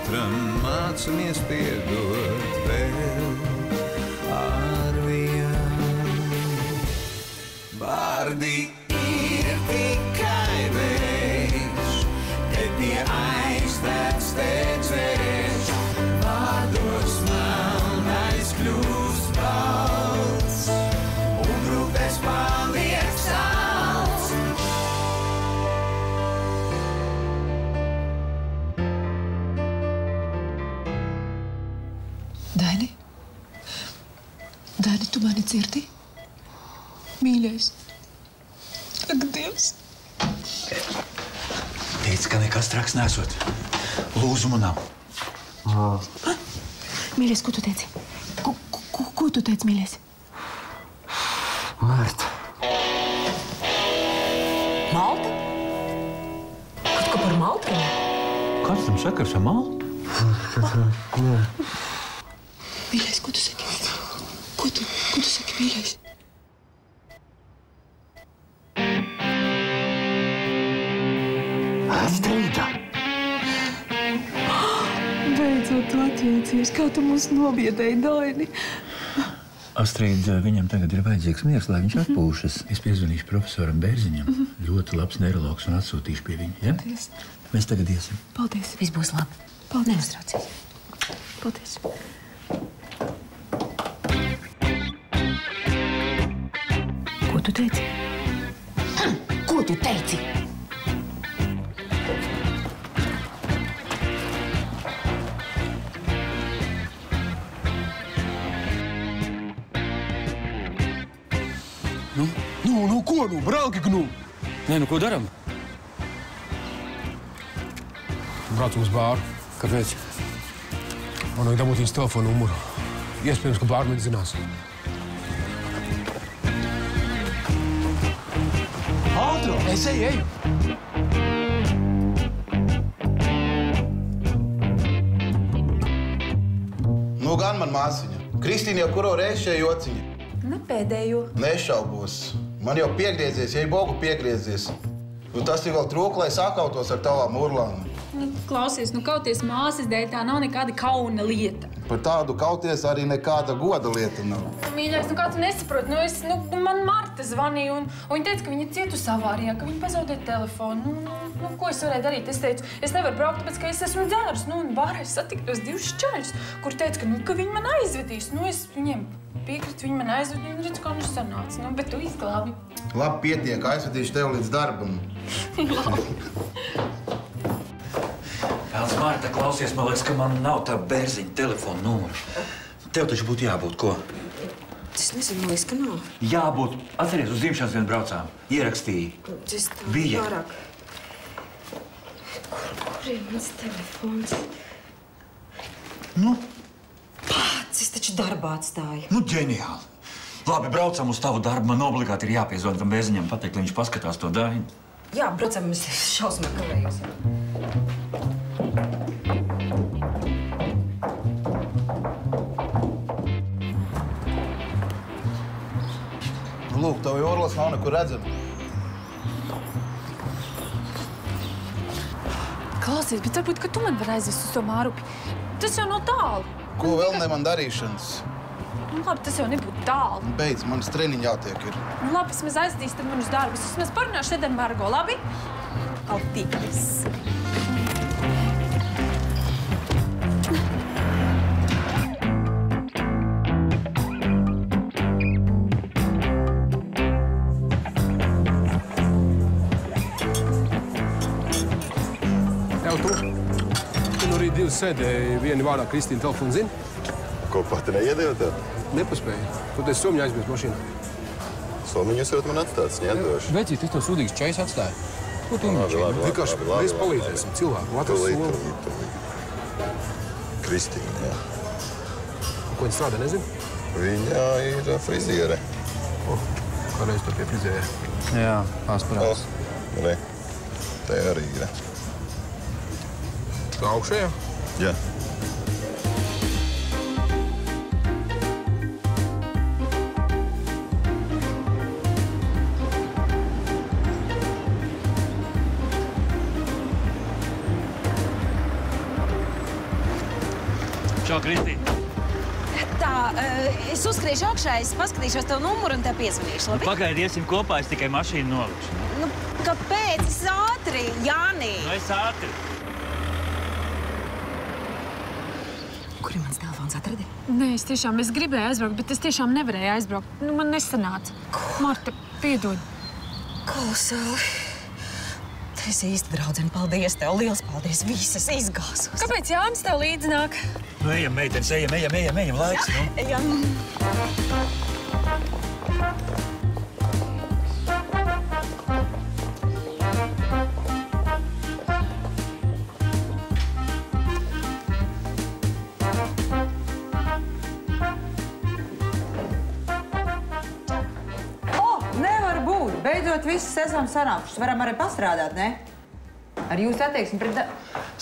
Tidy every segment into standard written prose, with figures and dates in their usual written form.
otram mācamies piedot vēl ar vienu. Vārdi ir tikai vējš, te pie aiztēts tecēs, vārdos melnais kļūst balts, un rūpes paliek salds. Daini? Daini, tu mani dzirdi? Mīļais. Ak, Dievs. Teici, ka nekas traks nesot. Lūzumu nav. Mīļais, ko tu teici? Ko tu teici, mīļais? Marta. Malta? Kaut ko par Maltu? Kāds tam sakars ar Maltu? Mīļais, ko tu saki? Ko tu saki, mīļais? Astrīda. Beidzot, tu atjēcies. Kā tu mūs nobiedēji, Daini? Astrīda, viņam tagad ir vajadzīgs miers, lai viņš atpūšas. Es piezvanīšu profesoram Bērziņam. Ļoti labs neirologs un atsūtīšu pie viņa. Ja? Paldies. Mēs tagad iesim. Paldies. Viss būs labi. Paldies. Neuztraucies. Paldies. Ko tu teici? Ko tu teici? Nu, ko nu? Branki, nu! Nē, nu ko daram? Braucam uz bāru. Kāpēc? Man vajag dabūt viņas telefonu numuru. Iespējams, ka bārmenis zinās. Ātro! Es eju! Nu gan man māsiņa. Kristīna jau kuro reizi šie jociņi. Nu, pēdējo. Nešaubos. Man jau piegriezies, ja Bogu piegriezies. Nu, tas ir vēl trūk, lai sakautos ar tavām urlām. Nu, klausies, nu kauties māsas dēļ, tā nav nekāda kauna lieta. Par tādu kauties arī nekāda goda lieta nav. Mīļais, nu kā tu nesaproti? Man Marta zvanīja un viņa teica, ka viņa cietusi avārijā, ka viņa pazaudēja telefonu. Nu, ko es varēju darīt? Es teicu, es nevaru braukt, tāpēc, ka es esmu dzērus. Nu, un bārā es satiku tos divus šķaļus, kur teica, ka viņi man aizvedīs. Nu, es viņiem piekrītu, viņi man aizved, un redzu, kā nu sanāca. Nu, bet tu izglābi. Labi, pietiek, aizvedīšu tev līdz darbam. Pēc Marta, klausies, man liekas, ka man nav tā Bērziņa telefona numura. Tev taču būtu jābūt, ko? Es nezinu, man liekas, ka nav. Jābūt. Atceries, uz dzimšanas dienu braucām. Ierakstīja. Es tā Bija. pārāk. Kur ir mans telefons? Nu? Pats, es taču darbā atstāju. Nu, ģeniāli. Labi, braucam uz tavu darbu. Man obligāti ir jāpiezvana tam Bērziņam pateikt, lai viņš paskatās to Dainu. Jā, braucam, es šausmīgi kavējos. Lūk, tavu orlas nav nekur redzama. Klausies, bet varbūt, ka tu man var aizvest uz to mārupi. Tas jau nav tālu. Ko vēl ne man darīšanas? Nu, labi, tas jau nebūtu tālu. Beidz, man treniņi jātiek ir. Nu, labi, es aizdīs tad man uz darbu. Es vismaz parunāšu šodien Margo, labi? Paldies. Sēdēja vieni vārdā Kristīna telefonu zina. Ko pati neiedēva tev? Nepaspēja. Toties somiņu aizmies mašīnā. Somiņu jūs varat man atstāt, es neatdošu. Vecīt, es to sūdīgs čais atstāju. Ko tu viņam? Vienkārši mēs palīdzēsim cilvēku. Tūlīt. Kristīna, jā. Ko viņa strādā, nezinu? Viņa ir friziere. Kādreiz tu pie friziere? Jā, pārsparās. Re, te arī ir. Tā augšējā? Jā. Čau, Kristīne. Tā, es uzskriešu augšā, es paskatīšos tavu numuru un tev piezvanīšu, labi? Pagaidi, iesim kopā, es tikai mašīnu nolikšu. Nu, kāpēc? Es ātri, Jānī. Nu, es ātri. Kur ir mans telefons, atradi? Nē, es gribēju aizbraukt, bet es tiešām nevarēju aizbraukt. Nu, man nesanāca. Marta, piedod. Kolosāli. Tu esi īsti draudzene. Paldies tev. Liels paldies. Visas izgāsos. Kāpēc Jānis tev līdzi nāk? Nu, ejam, meitenes, ejam, laiks, nu. Ejam. Beidzot, visas esam sanākušas. Varam arī pastrādāt, ne? Ar jūsu attieksmi pret...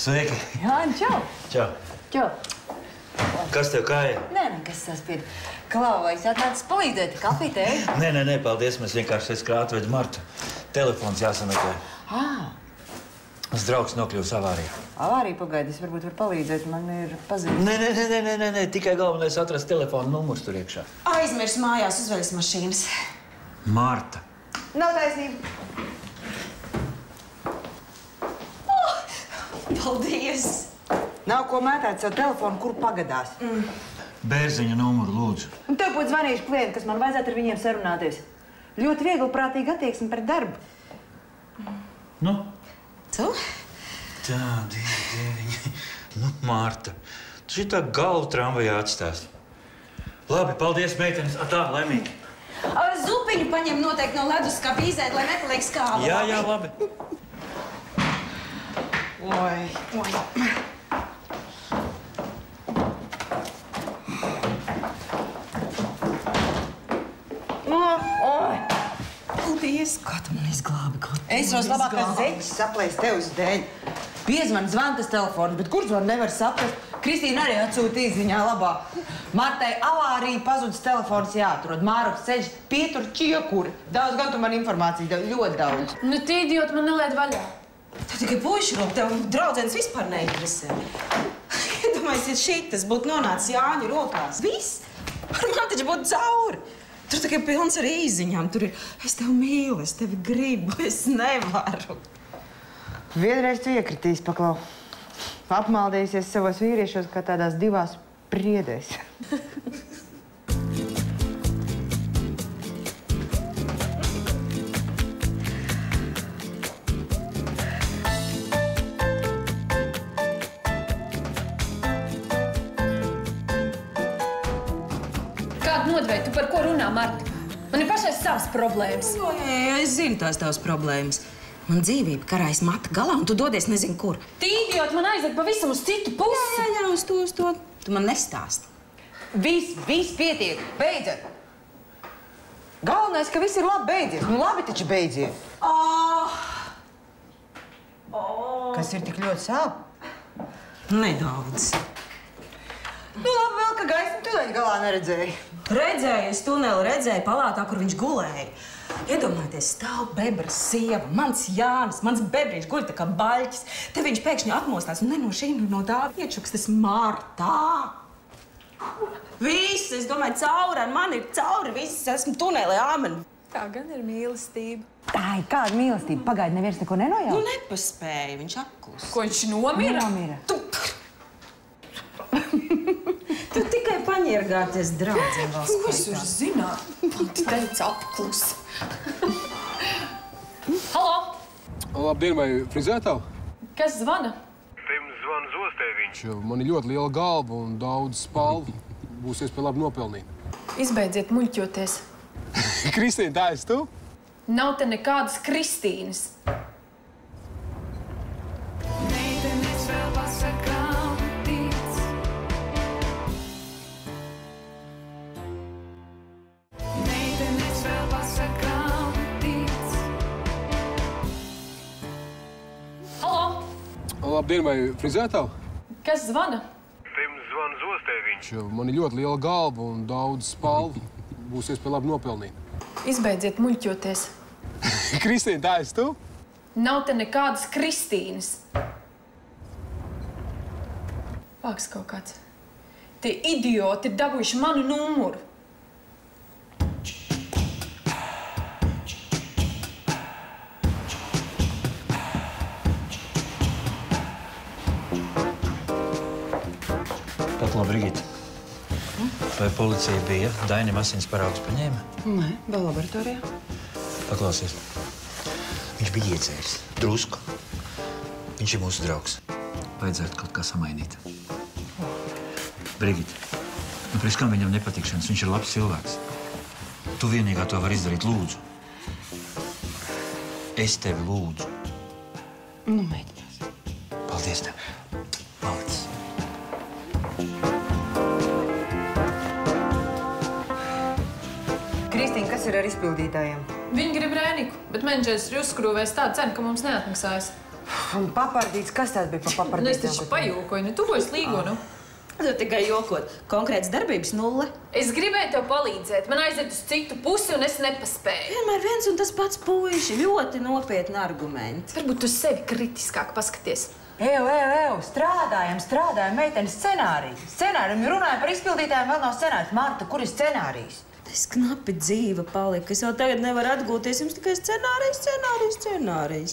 Sveiki. Jāni, čau. Čau. Čau. Kas tev kāja? Nē, kas saspied. Klau, vai es atnācis palīdzēt? Kafiju, tēju? Nē, paldies. Mēs vienkārši esam atvedu Martu. Telefons jāsameklē. Mans draugs nokļūs avārijā. Avārija pagaidi, es varbūt varu palīdzēt. Man ir pazīmes. Nē. Tikai galvenais atrast telefonu numurs tur iekšā. Aizmirs mājās uzveļas mašīnas. Marta. Nav taisnība. Paldies! Nav ko mētāt savu telefonu, kur pagadās. Bērziņa numuru, lūdzu. Un tev būtu zvanījuši klienti, kas man vajadzētu ar viņiem sarunāties. Ļoti viegli prātīgi attieksmi pret darbu. Nu? Tu? Tā, dieviņi. Nu, Marta, tu šitā galvu tramvajā atstās. Labi, paldies, meitenes. Tā, laimīgi. Zupiņu paņem noteikti no leduskapa izēt, lai nepaliek skāba. Jā, labi. Oi. Paldies, kā tu man izglābi, kā tu Es tos labākās zeķis saplēs tev uz dēļ. Piezvan tas telefons, bet kur zvanu nevar saprast? Kristīna arī atsūta īziņā labā. Martai avārija, pazudis telefons jāatrod. Mārups ceļš, pietur čiekuri. Daudz gan tu man informāciju, ļoti daudz. Nu, tie idioti man nelaid vaļā. Tev tikai puiši rūp, tev draudzenes vispār neinteresē. Iedomājies, ja tas būtu nonācis Jāņa rokās. Viss. Ar man taču būtu cauri. Tur tikai pilns ar īziņām. Tur ir, es tevi mīlu, es tevi gribu, es nevaru. Vienreiz tu iekritīs, Paklau. Apmaldījusies savos vīriešos kā tādās divās priedēs. Kādu nodvēju? Tu par ko runā, Marta? Man ir pašai savas problēmas. Jā, es zinu tās tavas problēmas. Man dzīvība karājas mata galā, un tu dodies nezinu kur. Tī idioti man aiziet pavisam uz citu pusi. Jā, uz to. Tu man nestāsti. Viss pietiek. Beidzat. Galvenais, ka viss ir labi beidzies. Nu labi taču beidzies. Kas ir tik ļoti sāp? Nedaudz. Nu labi vēl, ka gaismu tūdaļ galā neredzēji. Redzēju, es tuneli redzēju palātā, kur viņš gulēja. Iedomājieties, stāv bebras sieva, mans Jānis, mans bebrīšs guļ tā kā baļķis. Te viņš pēkšņi atmostās un ne no šī, no tā iečukstas Martā. Viss, es domāju, cauri ar mani ir cauri, viss, esmu tunelī, āmen. Tā gan ir mīlestība. Ai, kāda mīlestība? Pagaidi, neviens neko nenojauta? Nu, nepaspēja, viņš apklus. Ko viņš nomira? Nomira. Tu tikai paņiergāties draudzē valsts Ko es varu zināt? Man te teica apklus. Halo? Labdien, vai frizētāv? Kas zvana? Pirms zvanu Zostēviņš. Man ir ļoti liela galva un daudz spalvu. Būs iespēja labi nopelnīt. Izbeidziet muļķoties. Kristīna, tā esi tu? Nav te nekādas Kristīnas. Meitenes vēl pasakām tic. Meitenes vēl pasakām tic. Halo? Labdien, vai frizētāv? Kas zvana? Pirms zvanu Zostēviņš. Man ir ļoti liela galva un daudz spalvu. Būs iespēja labi nopelnīt. Izbeidziet muļķoties. Kristīna, tā esi tu? Nav te nekādas Kristīnas. Vāks kaut kāds. Tie idioti ir dabūjuši manu numuru. Paklau, Brigita. Vai policija bija? Dainim asins paraugs paņēma? Nē, vēl laboratorijā. Paklausies. Viņš bija iedzēris. Drusku. Viņš ir mūsu draugs. Vajadzētu kaut kā samainīt. Brigita, priekš kam viņam nepatikšanas? Viņš ir labs cilvēks. Tu vienīgā to var izdarīt, lūdzu. Es tevi lūdzu. Nu, mēģinās. Paldies tev. Malicis. Kristīna, kas ir ar izpildītājiem? Viņi grib rēniku, bet menedžers ir uzskrūvējis tādu cenu, ka mums neatmaksājas. Un papardīts, kas tāds bija pa papardītiem? Es taču pajūkoju, ne tuvojas līgo, nu. Tu tikai jokot. Konkrēts darbības 0. Es gribēju tev palīdzēt. Man aiziet uz citu pusi, un es nepaspēju. Vienmēr viens un tas pats puiši. Ļoti nopietni argumenti. Varbūt tu sevi kritiskāk paskaties. Ew, strādājam, meitenes scenāriju. Scenāriju, runājam par izpildītājiem, vēl nav scenārijs. Marta, kur ir scenārijs? Es knapi dzīve palika. Es jau tagad nevaru atgūties. Jums tikai scenārijs.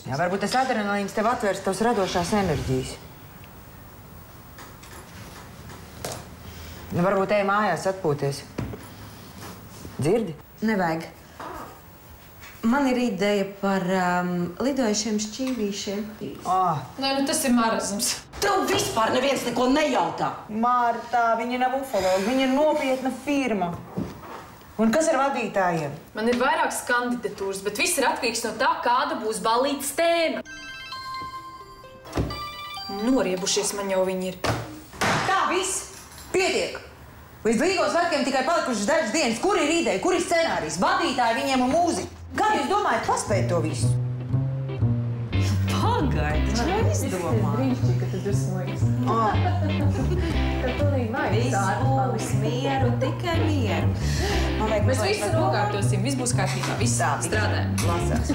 Jā, varbūt tas adrenalīns tev atvērs tavas radošās enerģijas. Nu, varbūt ej mājās atpūties. Dzirdi? Nevajag. Man ir ideja par lidojušiem šķīvīšiem. Nē, nu tas ir marazms. Tev vispār neviens neko nejautā. Marta, viņa nav ufologa, viņa ir nopietna firma. Un kas ar vadītājiem? Man ir vairākas kandidatūras, bet viss ir atkarīgs no tā, kāda būs ballītes tēma. Noriebušies man jau viņi ir. Tā, viss! Pietiek! Līdz Līgo svētkiem tikai palikušas dažas dienas. Kur ir ideja, kur ir scenārijs? Vadītāji viņiem un mūzika. Kā jūs domājat paspēt to visu? Pagaidi, tas jau izdomā. Brīnišķīgi, ka tu dusmojies. Ka tu nevajag Viss būs mieru, tikai mieru. Mēs visu nokārtosim, viss būs kārtībā, viss strādājam. Lasās.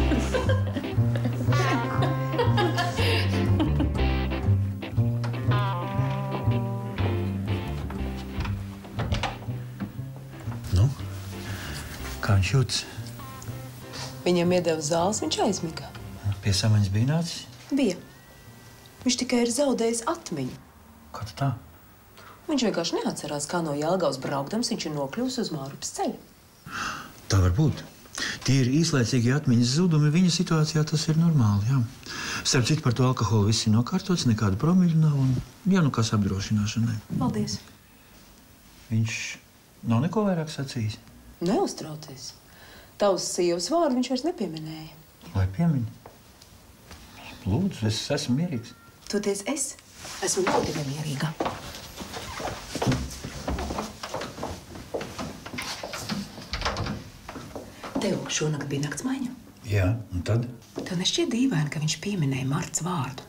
Kā viņš jūtas? Viņam iedeva zāles, viņš aizmiga. Pie samaņas bija nācis? Bija. Viņš tikai ir zaudējis atmiņu. Kā tā? Viņš vienkārši neatcerās, kā no Jelgavas braukdams viņš ir nokļuvis uz Mārupas ceļu. Tā var būt. Tie ir īslaicīgi atmiņas zudumi. Viņa situācijā tas ir normāli, jā. Starp citu, par to alkoholu viss ir nokārtots, nekādu promīļu nav un, jā, nu kas apdrošināšanai. Paldies. Viņš nav neko vairāk sacījis? Neuztraucies. Tavs sievas vārdu viņš vairs nepieminēja. Lai piemiņ? Lūdzu, es esmu mierīgs. Toties es esmu ļoti nemierīga. Tev šonakt bija naktsmaiņa? Jā, un tad? Tev nešķiet dīvaini, ka viņš pieminēja Martas vārdu?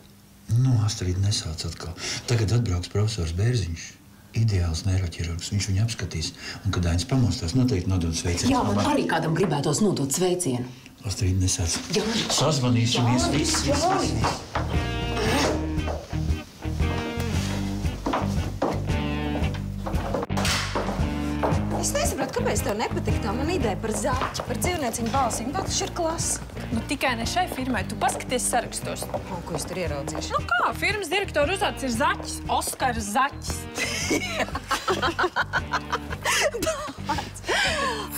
Nu, Astrid nesauc atkal. Tagad atbrauks profesors Bērziņš. Ideāls neiroķirurgs. Viņš viņu apskatīs. Un, kad Ainis pamostās, noteikti nodod sveicienu. Jā, man arī kādam gribētos nodot sveicienu. Astrid nesauc. Jā. Sazvanīsimies visi. Es nesapratu, kāpēc tev nepatīk tā man ideja par zaķi, par dzīvnieciņu balsīm. Vēl taču ir klasa. Nu, tikai ne šai firmai. Tu paskaties sarakstos. Ko es tur ieraudzīšu? Nu kā, firmas direktora uzvārds ir Zaķis. Oskars Zaķis.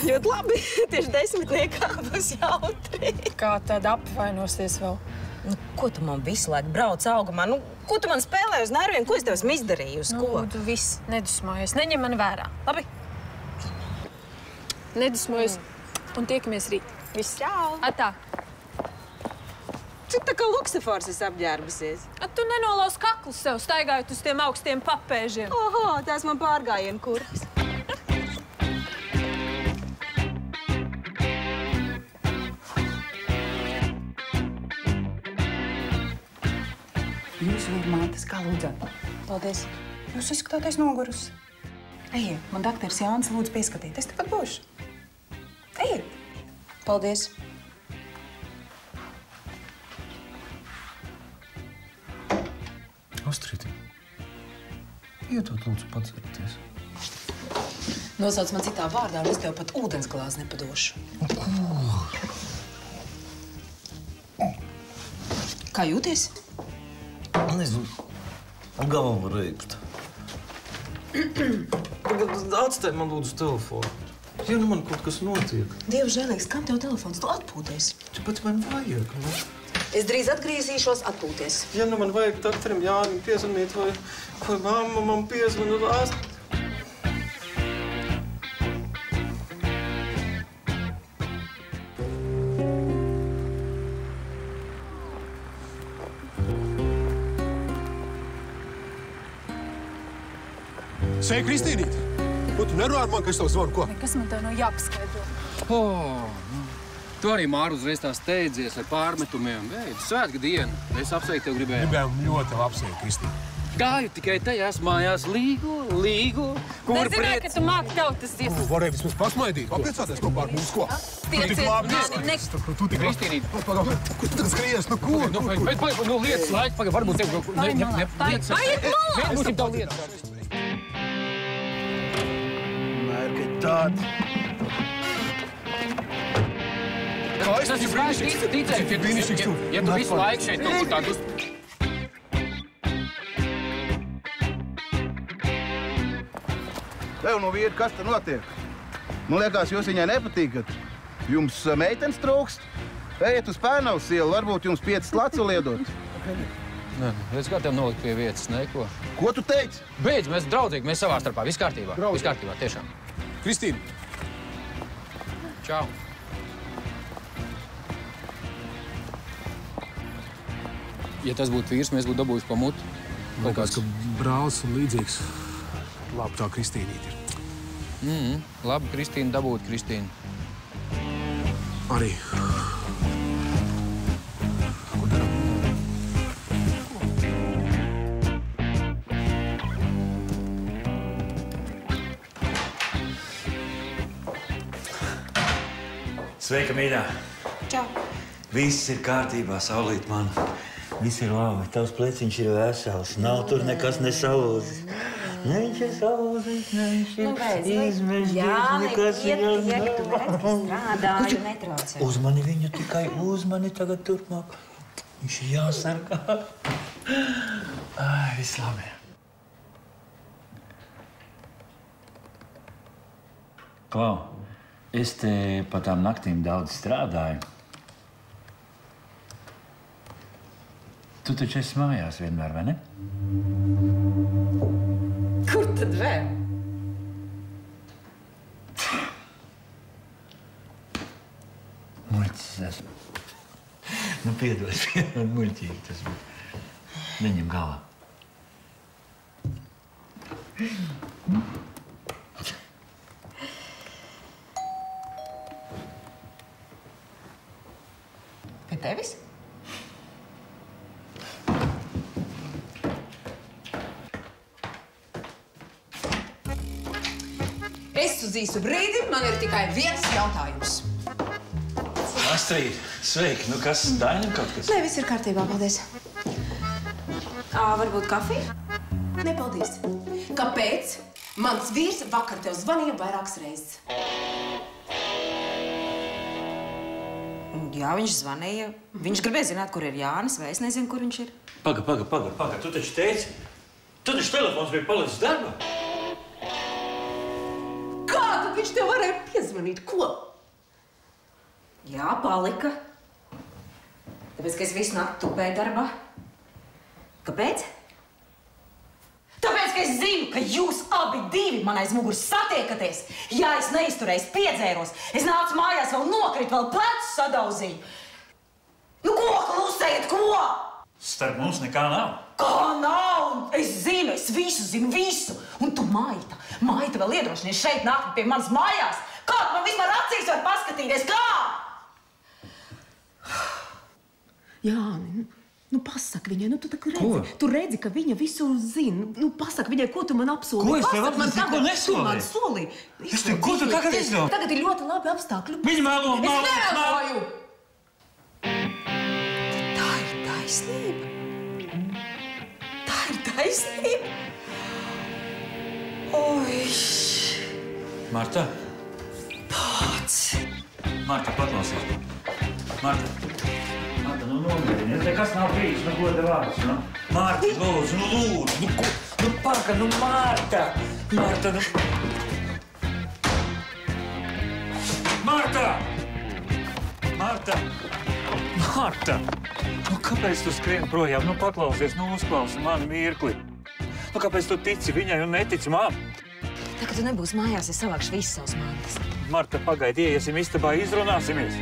Ļoti labi. Tieši 10. būs jautri. Kā tad apvainosies vēl? Nu, ko tu man visu laiku brauc augumā? Nu, ko tu man spēlēji uz nerviem? Ko es tev esmu izdarījusi? Ko? Nu, tu viss nedusmojies. Neņem mani vērā. Labi? Nedusmojies. Un tiekamies rīt. Viss. Čau. Atā. Tu tā kā Luksafors esi apģērbusies. Tu nenolauz kaklus sev, staigājot uz tiem augstiem papēžiem. Oho, tās man pārgājienu kuras. Jūs Vilmātes, kā lūdzat? Paldies. Jūs izskatāties nogurusi. Ejiet, man dakteris Jānis lūdzu pieskatīt. Es tepat būšu. Ejiet. Paldies. Astrid, iedod lūdzu padzerties. Nosauc man citā vārdā, un es tev pat ūdens glāzi nepadošu. Kā jūties? Nezinu. Galva var reibt. Tagad atstāj man lūdzu telefonu. Ja nu man kaut kas notiek. Dievs žēlīgs, kam tev telefons? Tu atpūties. Tāpēc man vajag, ne? Es drīz atgriezīšos atpūties. Ja nu man vajag doktoram Jānim piezvanīt, vai mamma man piezvanīt. Svei, Kristīnīt! Ko tu nerunā ar mani, ka es tev zvanu, ko? Kas man tev nav jāpaskaidro? Tu arī, Māra, uzreiz tā steidzies ar pārmetumiem. Beidz, svētku dienu. Es apsveikt tev gribēju. Gribējām ļoti labi apsveikt, Kristīna. Gāju tikai tajās mājās līgu. Nezināju, ka tu māki tautas dziesmas. Varēja vismaz pasmaidīt, papriecāties kopā ar mums, ko? Tu tik labi neskaties. Tu tik labi. Kristīnīt. Ko tu tagad skries? Nu, ko? Nu, lietas laika, pagaid, varbūt tev... Būsim tev lietas. Mērķi tādi. Tas ir brīnišķīgs. Ja tu visu laiku šeit kaut kur tādus... Tev no vīri, kas te notiek? Man liekas, jūs viņai nepatīkat. Jums meitenes trūkst? Ejiet uz Pērnavas ielu, varbūt jums 5 lacu liedot. Nē, redz, kā tev nolikt pie vietas, neko. Ko tu teici? Beidz, mēs draudzīgi, mēs savā starpā, viss kārtībā. Viss kārtībā, tiešām. Kristīna. Čau. Ja tas būtu vīrs, mēs būtu dabūjuši pa muti. Likās, ka brālis un līdzīgs. Labi, tā Kristīnīt ir. Labi, Kristīna, dabūt Kristīnu. Arī. Ko daram? Sveika, mīļā! Čau! Viss ir kārtībā, saulīt man. Viss ir labi, tavs pleciņš ir vesels. Nav tur nekas nesalūzis. Ne viņš ir salūzis, ne viņš ir izmežģis, nekas ir Strādāju, netraucē. Uzmani viņu, tikai uzmani tagad turpmāk. Viņš ir jāsargā. Ai, viss labi. Klau, es te pa tām naktīm daudz strādāju. Tu taču esi mājās vienmēr, vai ne? Kur tad vēl? Muļķis esmu. Nu, piedod, muļķīgi tas bija. Neņem galā. Pie tevis? Es uz īsu brīdi, man ir tikai viens jautājums. Astrid, sveiki. Nu, kas, Dainam kaut kas? Nē, viss ir kārtībā, paldies. Varbūt kafija? Ne, paldies. Kāpēc mans vīrs vakar tev zvanīja vairākas reizes? Jā, viņš zvanīja. Viņš gribēja zināt, kur ir Jānis, vai es nezinu, kur viņš ir. Paga. Tu taču teici? Tu taču telefons bija palicis darbā? Kā tad viņš tev varēja piezvanīt? Ko? Jā, palika. Tāpēc, ka es visu nakti tupēju darbā. Kāpēc? Tāpēc, ka es zinu, ka jūs abi divi man aiz muguras satiekaties. Ja es neizturēju, piedzēros, es nācu mājās, vēl nokritu, vēl plecus sadauzīju. Nu, ko klusējat, ko? Starp mums nekā nav. Kā nav? Es zinu, es visu zinu, visu. Un tu, Maita vēl iedrošinies šeit nākt pie manas mājās. Kā tu man vispār acīs var paskatīties? Kā? Jāni, nu pasaki viņai, nu tu tā redzi, ka viņa visu zina. Nu pasaki viņai, ko tu man apsolīji. Ko es tev apsolīju? Ko nesolīju? Tu man solīji. Ko tu tagad izdomā? Tagad ir ļoti labi apstākļi. Viņa melo. Es nemeloju. Tā ir taisnība. Tā ir taisnība. Oi. Marta? Pats! Marta, paklausies. Marta, nu nomierinies. Nekas nav bijis, nu goda vārds, nu. Marta, lūdzu, nu lūdzu. Nu, ko? Nu, paka, nu, Marta. Marta, nu. Marta! Marta! Marta! Nu, kāpēc tu skrien projām? Nu, paklausies, nu, uzklausi mani mirkli. Nu, kāpēc tu tici viņai un netici man? Tā, kad tu nebūsi mājās, es savākšu visas savas mantas. Marta, pagaidi, ieiesim istabā, izrunāsimies.